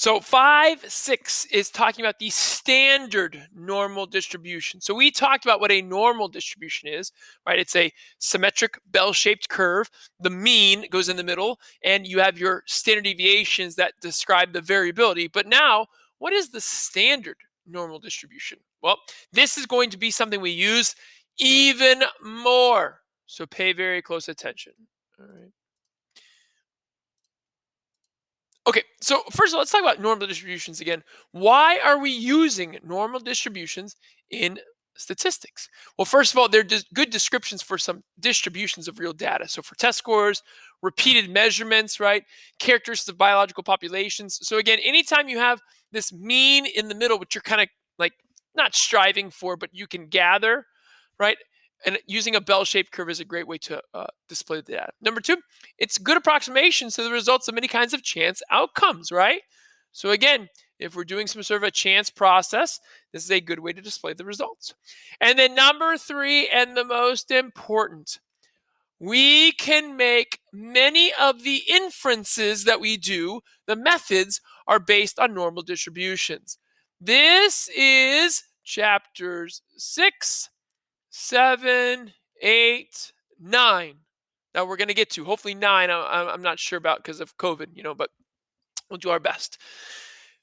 So 5, 6 is talking about the standard normal distribution. So we talked about what a normal distribution is, right? It's a symmetric bell-shaped curve. The mean goes in the middle, and you have your standard deviations that describe the variability. But now, what is the standard normal distribution? Well, this is going to be something we use even more. So pay very close attention. All right. Okay, so first of all, let's talk about normal distributions again. Why are we using normal distributions in statistics? Well, first of all, they're good descriptions for some distributions of real data. So for test scores, repeated measurements, right? Characteristics of biological populations. So again, anytime you have this mean in the middle, which you're kind of like not striving for, but you can gather, right? And using a bell-shaped curve is a great way to display the data. Number two, it's good approximations to the results of many kinds of chance outcomes, right? So again, if we're doing some sort of a chance process, this is a good way to display the results. And then number three, and the most important, we can make many of the inferences that we do, the methods are based on normal distributions. This is chapters 6, 7, 8, 9 that we're going to get to. Hopefully 9. I'm not sure about because of COVID, but we'll do our best.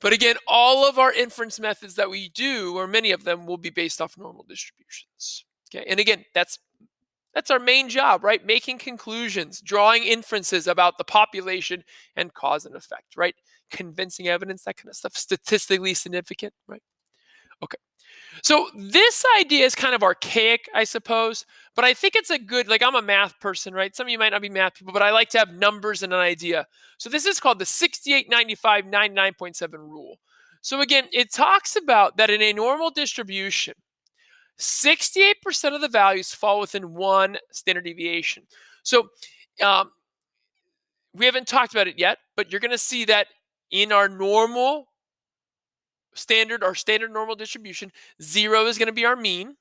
But again, all of our inference methods that we do, or many of them, will be based off normal distributions. Okay, and again, that's our main job, right? Making conclusions, drawing inferences about the population and cause and effect, right? Convincing evidence, that kind of stuff, statistically significant, right? Okay. So this idea is kind of archaic, I suppose, but I think it's a good, like I'm a math person, right? Some of you might not be math people, but I like to have numbers and an idea. So this is called the 68, 95, 99.7 rule. So again, it talks about that in a normal distribution, 68% of the values fall within one standard deviation. So we haven't talked about it yet, but you're going to see that in our standard normal distribution, 0 is going to be our mean,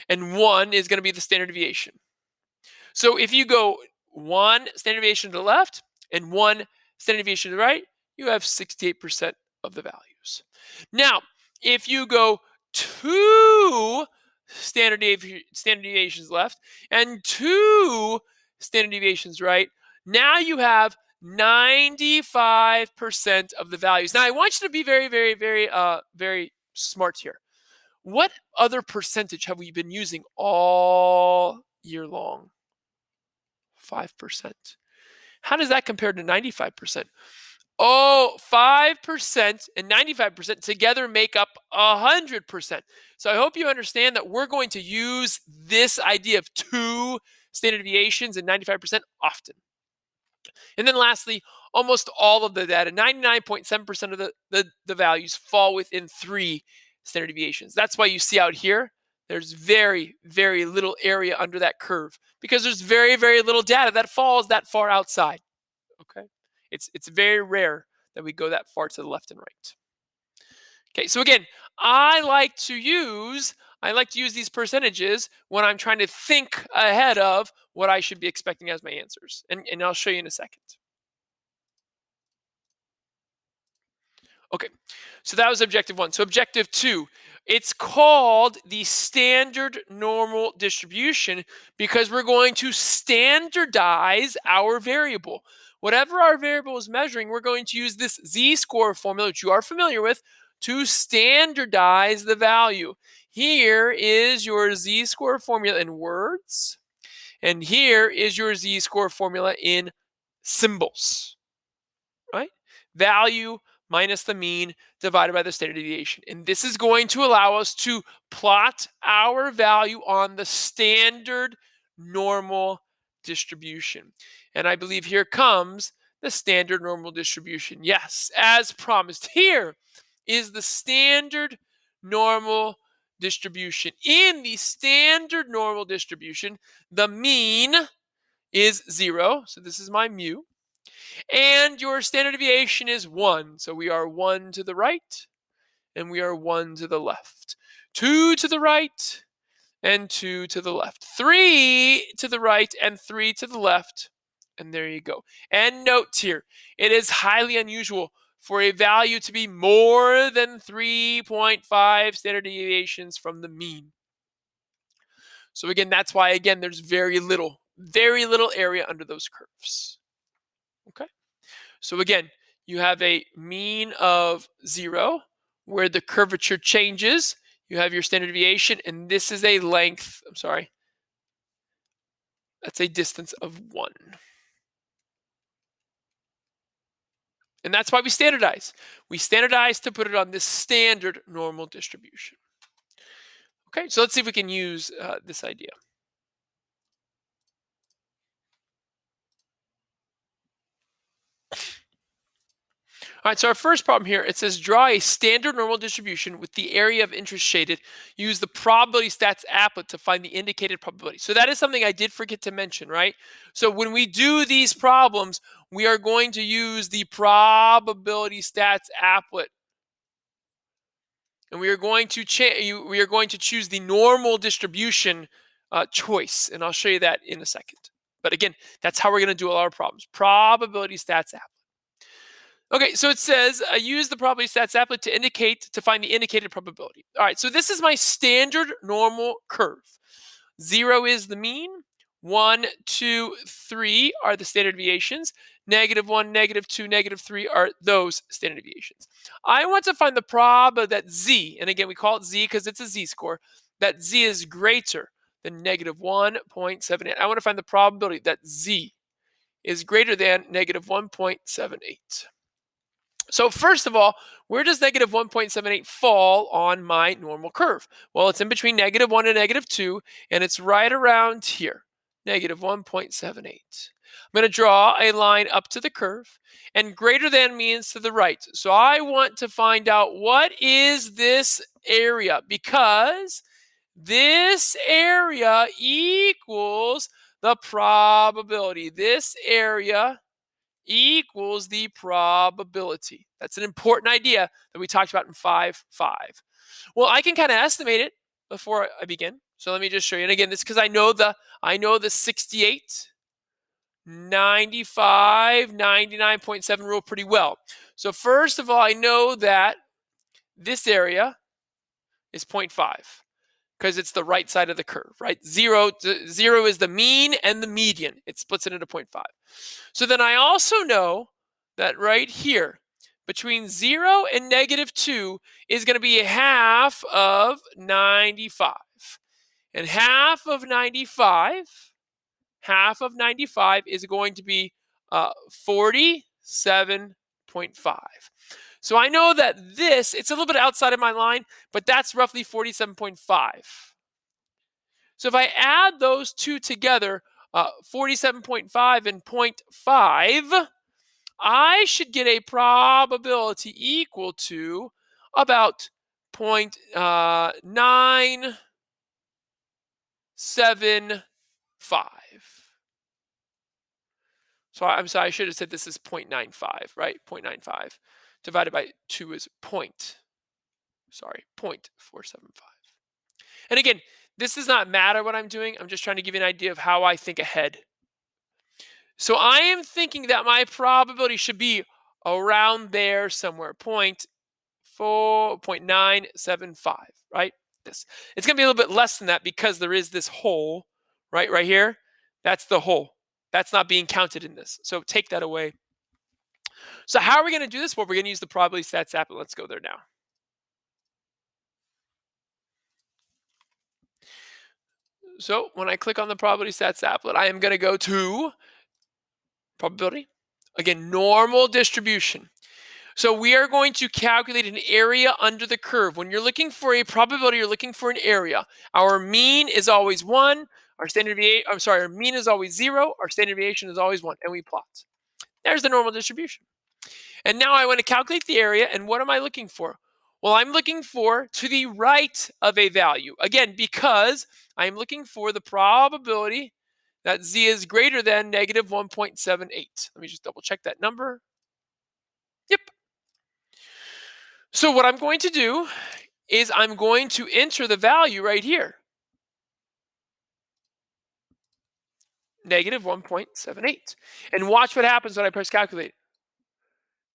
and 1 is going to be the standard deviation. So if you go 1 standard deviation to the left and 1 standard deviation to the right, you have 68% of the values. Now, if you go 2 standard deviations left and 2 standard deviations right, now you have 95% of the values. Now, I want you to be very, very, very, very smart here. What other percentage have we been using all year long? 5%. How does that compare to 95%? Oh, 5% and 95% together make up 100%. So I hope you understand that we're going to use this idea of 2 standard deviations and 95% often. And then lastly, almost all of the data, 99.7% of the values fall within 3 standard deviations. That's why you see out here, there's very, very little area under that curve because there's very, very little data that falls that far outside. Okay, it's very rare that we go that far to the left and right. Okay, so again, I like to use these percentages when I'm trying to think ahead of what I should be expecting as my answers, and I'll show you in a second. Okay, so that was objective 1. So objective 2, it's called the standard normal distribution because we're going to standardize our variable. Whatever our variable is measuring, we're going to use this z-score formula, which you are familiar with, to standardize the value. Here is your z-score formula in words, and here is your z-score formula in symbols, right? Value minus the mean divided by the standard deviation. And this is going to allow us to plot our value on the standard normal distribution. And I believe here comes the standard normal distribution. Yes, as promised, here is the standard normal distribution. In the standard normal distribution, the mean is 0. So this is my mu. And your standard deviation is 1. So we are 1 to the right and we are 1 to the left. 2 to the right and 2 to the left. 3 to the right and 3 to the left. And there you go. And note here, it is highly unusual for a value to be more than 3.5 standard deviations from the mean. So again, that's why again there's very little area under those curves. Okay? So again, you have a mean of 0 where the curvature changes. You have your standard deviation, and this is a length, I'm sorry, that's a distance of 1. And that's why we standardize. We standardize to put it on this standard normal distribution. Okay, so let's see if we can use this idea. All right, so our first problem here, it says draw a standard normal distribution with the area of interest shaded. Use the probability stats applet to find the indicated probability. So that is something I did forget to mention, right? So when we do these problems, we are going to use the probability stats applet. And we are going to choose the normal distribution choice, and I'll show you that in a second. But again, that's how we're going to do all our problems. Probability stats applet. Okay, so it says use the probability stats applet to find the indicated probability. All right, so this is my standard normal curve. 0 is the mean. 1, 2, 3 are the standard deviations. -1, -2, -3 are those standard deviations. I want to find the prob that z, and again we call it z because it's a z-score, that z is greater than -1.78. I want to find the probability that z is greater than -1.78. So first of all, where does -1.78 fall on my normal curve? Well, it's in between -1 and -2, and it's right around here, -1.78. I'm going to draw a line up to the curve, and greater than means to the right. So I want to find out what is this area, because this area equals the probability. This area equals the probability. That's an important idea that we talked about in 5.5. Well, I can kind of estimate it before I begin. So let me just show you. And again, this because I know the 68, 95, 99.7 rule pretty well. So first of all, I know that this area is 0.5 because it's the right side of the curve, right? Zero is the mean and the median. It splits it into 0.5. So then I also know that right here, between 0 and -2 is going to be half of 95. And half of 95 is going to be 47.5. So I know that it's a little bit outside of my line, but that's roughly 47.5. So if I add those two together, 47.5 and 0.5, I should get a probability equal to about 0.975. So I'm sorry, I should have said this is 0.95, right? 0.95 divided by 2 is 0.475. And again, this does not matter what I'm doing. I'm just trying to give you an idea of how I think ahead. So I am thinking that my probability should be around there somewhere, 0.975, right? This. It's going to be a little bit less than that because there is this hole, right here. That's the hole. That's not being counted in this. So take that away. So how are we going to do this? Well, we're going to use the probability stats app. Let's go there now. So when I click on the probability stats applet, I am going to go to probability. Again, normal distribution. So we are going to calculate an area under the curve. When you're looking for a probability, you're looking for an area. Our mean is always 1. Our mean is always 0. Our standard deviation is always 1. And we plot. There's the normal distribution. And now I want to calculate the area. And what am I looking for? Well, I'm looking for to the right of a value. Again, because I'm looking for the probability that z is greater than -1.78. Let me just double check that number. Yep. So what I'm going to do is I'm going to enter the value right here. -1.78. And watch what happens when I press calculate.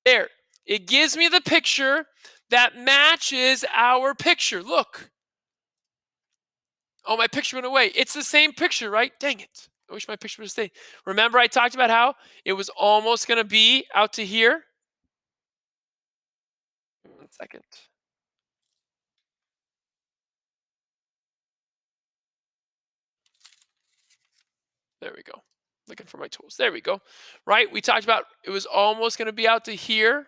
There. It gives me the picture that matches our picture. Look. Oh, my picture went away. It's the same picture, right? Dang it. I wish my picture would have stayed. Remember I talked about how it was almost going to be out to here? 1 second. There we go. Looking for my tools. There we go. Right? We talked about it was almost going to be out to here.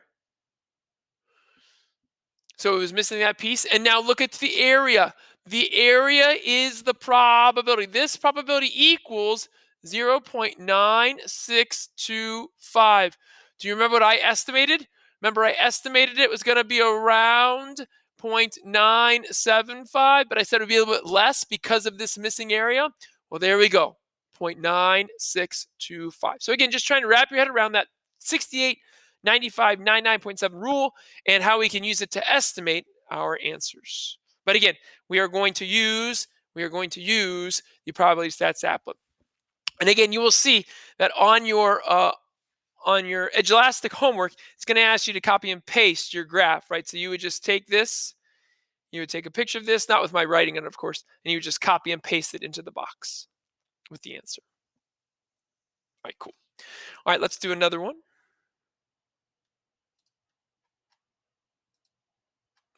So it was missing that piece. And now look at the area. The area is the probability. This probability equals 0.9625. Do you remember what I estimated? Remember, I estimated it was going to be around 0.975, but I said it would be a little bit less because of this missing area. Well, there we go. 0.9625. So again, just trying to wrap your head around that 68, 95, 99.7 rule and how we can use it to estimate our answers. But again, we are going to use the probability stats applet. And again, you will see that on your Elastic homework, it's going to ask you to copy and paste your graph, right? So you would just take this, you would take a picture of this, not with my writing on it, of course, and you would just copy and paste it into the box with the answer. All right, cool. All right, let's do another one.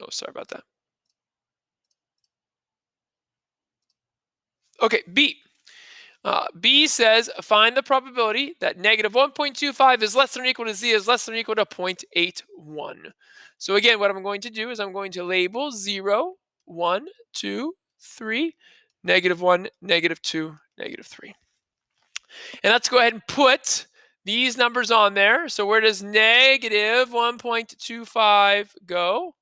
Oh, sorry about that. Okay, B. B says find the probability that negative 1.25 is less than or equal to z is less than or equal to 0.81. So again, what I'm going to do is I'm going to label 0, 1, 2, 3, negative 1, negative 2, negative 3. And let's go ahead and put these numbers on there. So where does negative 1.25 go?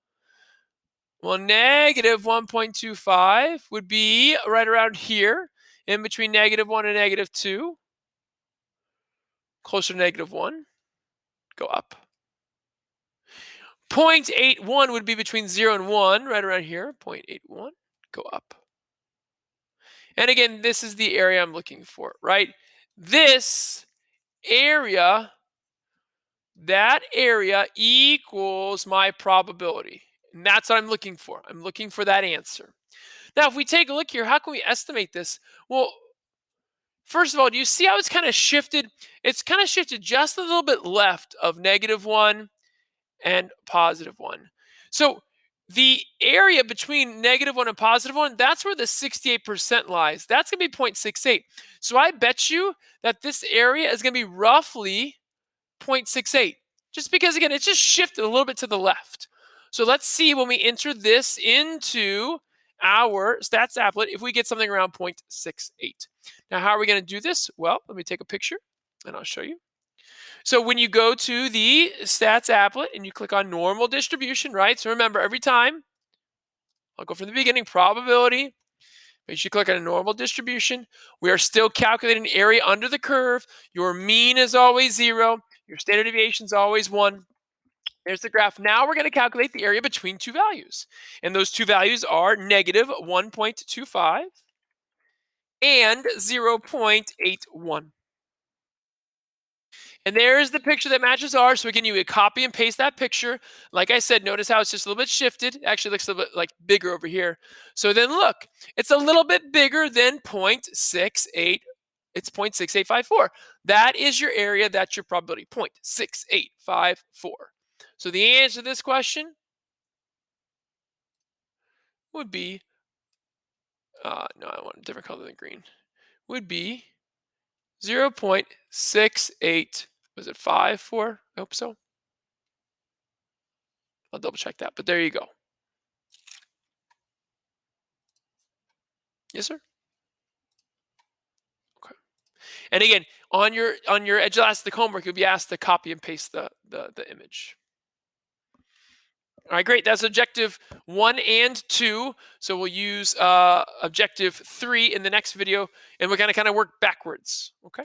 Well, negative 1.25 would be right around here, in between negative 1 and negative 2. Closer to negative 1, go up. 0.81 would be between 0 and 1, right around here. 0.81, go up. And again, this is the area I'm looking for, right? This area, that area equals my probability. And that's what I'm looking for. I'm looking for that answer. Now, if we take a look here, how can we estimate this? Well, first of all, do you see how it's kind of shifted? It's kind of shifted just a little bit left of negative 1 and positive 1. So the area between negative 1 and positive 1, that's where the 68% lies. That's going to be 0.68. So I bet you that this area is going to be roughly 0.68. Just because, again, it's just shifted a little bit to the left. So let's see when we enter this into our stats applet if we get something around 0.68. Now, how are we going to do this? Well, let me take a picture and I'll show you. So when you go to the stats applet and you click on normal distribution, right? So remember, every time, I'll go from the beginning, probability, make sure you click on a normal distribution. We are still calculating area under the curve. Your mean is always 0. Your standard deviation is always 1. There's the graph. Now we're going to calculate the area between two values. And those two values are negative 1.25 and 0.81. And there's the picture that matches ours. So again, you would copy and paste that picture. Like I said, notice how it's just a little bit shifted. It actually looks a little bit like bigger over here. So then look, it's a little bit bigger than 0.68. It's 0.6854. That is your area. That's your probability, 0.6854. So the answer to this question would be, no, I want a different color than green, would be 0.68, was it 54? I hope so. I'll double check that, but there you go. Yes, sir. Okay. And again, on your Elastic homework, you'll be asked to copy and paste the image. All right, great. That's objective 1 and 2. So we'll use objective 3 in the next video, and we're going to kind of work backwards. Okay.